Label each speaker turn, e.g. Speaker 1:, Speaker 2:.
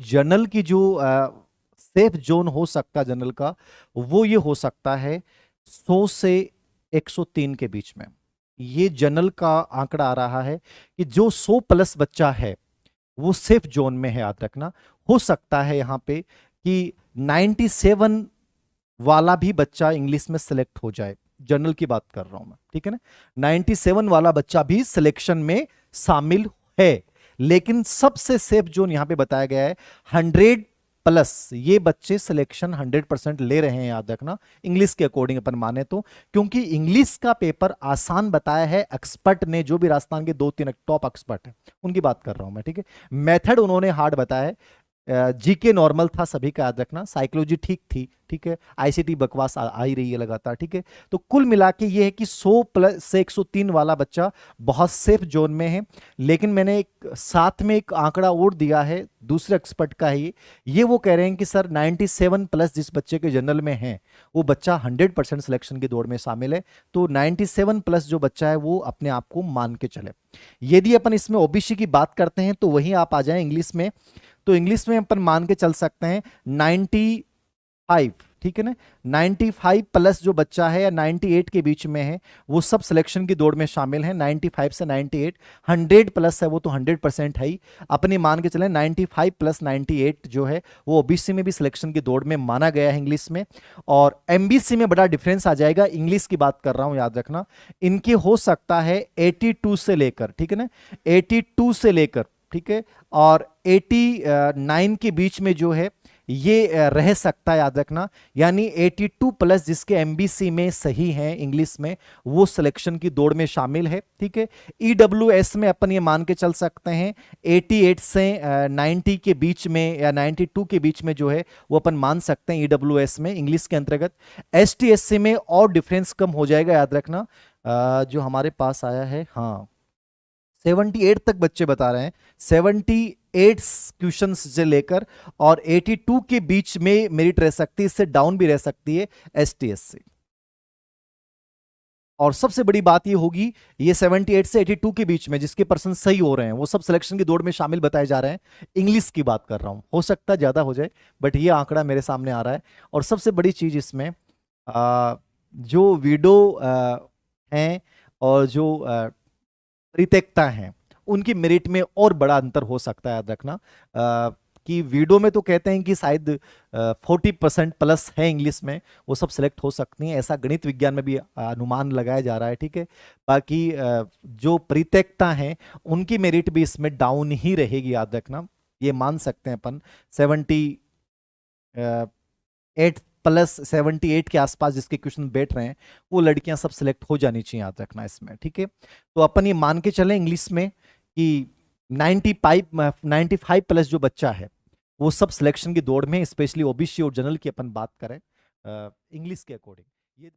Speaker 1: General की जो safe zone हो सकता है जनरल का, वो ये हो सकता है 100 से 103 के बीच में। ये जनरल का आंकड़ा आ रहा है कि जो 100 प्लस बच्चा है वो सेफ जोन में है, याद रखना। हो सकता है यहां पे कि 97 वाला भी बच्चा इंग्लिश में सिलेक्ट हो जाए, जनरल की बात कर रहा हूं मैं, ठीक है ना। 97 वाला बच्चा भी सिलेक्शन में शामिल है, लेकिन सबसे सेफ जोन यहां पे बताया गया है 100 प्लस। ये बच्चे सिलेक्शन 100% ले रहे हैं, याद रखना, इंग्लिश के अकॉर्डिंग अपन माने तो। क्योंकि इंग्लिश का पेपर आसान बताया है एक्सपर्ट ने, जो भी राजस्थान के 2-3 टॉप एक्सपर्ट हैं उनकी बात कर रहा हूं मैं, ठीक है। मेथड उन्होंने हार्ड बताया है। जीके नॉर्मल था सभी का, याद रखना। साइकोलॉजी ठीक थी, ठीक है। आईसीटी बकवास आ ही रही है लगातार, ठीक है। तो कुल मिला के ये है कि 100 प्लस से 103 वाला बच्चा बहुत सेफ जोन में है। लेकिन मैंने एक साथ में एक आंकड़ा और दिया है, दूसरे एक्सपर्ट का है ये वो कह रहे हैं कि सर 97 प्लस जिस बच्चे के जनरल में है वो बच्चा 100% सिलेक्शन की दौड़ में शामिल है। तो 97 प्लस जो बच्चा है वो अपने आप को मान के चले। यदि अपन इसमें ओबीसी की बात करते हैं तो वहीं आप आ जाएं इंग्लिश में। तो इंग्लिश में अपन मान के चल सकते हैं 95, ठीक है ना। 95 प्लस जो बच्चा है या 98 के बीच में है वो सब सिलेक्शन की दौड़ में शामिल है। 95 से 98, 100 प्लस है वो तो 100% है ही। अपने मान के चले 95 प्लस 98 जो है वो ओबीसी में भी सिलेक्शन की दौड़ में माना गया है इंग्लिश में। और एमबीसी में बड़ा डिफरेंस आ जाएगा, इंग्लिश की बात कर रहा हूं, याद रखना। इनके हो सकता है 82 से लेकर, ठीक है ना, 82 से लेकर, ठीक है, और 89 के बीच में जो है ये रह सकता है, याद रखना। यानी 82 प्लस जिसके एमबीसी में सही है इंग्लिश में वो सिलेक्शन की दौड़ में शामिल है, ठीक है। ईडब्ल्यूएस में अपन ये मान के चल सकते हैं 88 से 90 के बीच में या 92 के बीच में जो है वो अपन मान सकते हैं ईडब्ल्यूएस में इंग्लिश के अंतर्गत। एसटीएससी में और डिफरेंस कम हो जाएगा, याद रखना। जो हमारे पास आया है, हाँ, 78 तक बच्चे बता रहे हैं, 78 क्वेश्चन से लेकर, और 82 के बीच में मेरिट रह सकती है, इससे डाउन भी रह सकती है एसटीएस से। और सबसे बड़ी बात ये होगी, ये 78 से 82 के बीच में जिसके पर्सन सही हो रहे हैं वो सब सिलेक्शन की दौड़ में शामिल बताए जा रहे हैं। इंग्लिश की बात कर रहा हूं, हो सकता है ज्यादा हो जाए, बट ये आंकड़ा मेरे सामने आ रहा है। और सबसे बड़ी चीज इसमें जो विडो हैं और जो परित्यक्ता हैं उनकी मेरिट में और बड़ा अंतर हो सकता है, याद रखना। कि वीडो में तो कहते हैं कि शायद 40% प्लस है इंग्लिश में, वो सब सिलेक्ट हो सकती हैं, ऐसा गणित विज्ञान में भी अनुमान लगाया जा रहा है, ठीक है। बाकी जो परित्यक्ता हैं उनकी मेरिट भी इसमें डाउन ही रहेगी, याद रखना। ये मान सकते हैं अपन 78 प्लस 78 के आसपास जिसके क्वेश्चन बैठ रहे हैं वो लड़कियां सब सिलेक्ट हो जानी चाहिए, याद रखना इसमें, ठीक है। तो अपन ये मान के चलें इंग्लिश में कि 95 प्लस जो बच्चा है वो सब सिलेक्शन की दौड़ में, स्पेशली ओबीसी और जनरल की अपन बात करें इंग्लिश के अकॉर्डिंग। ये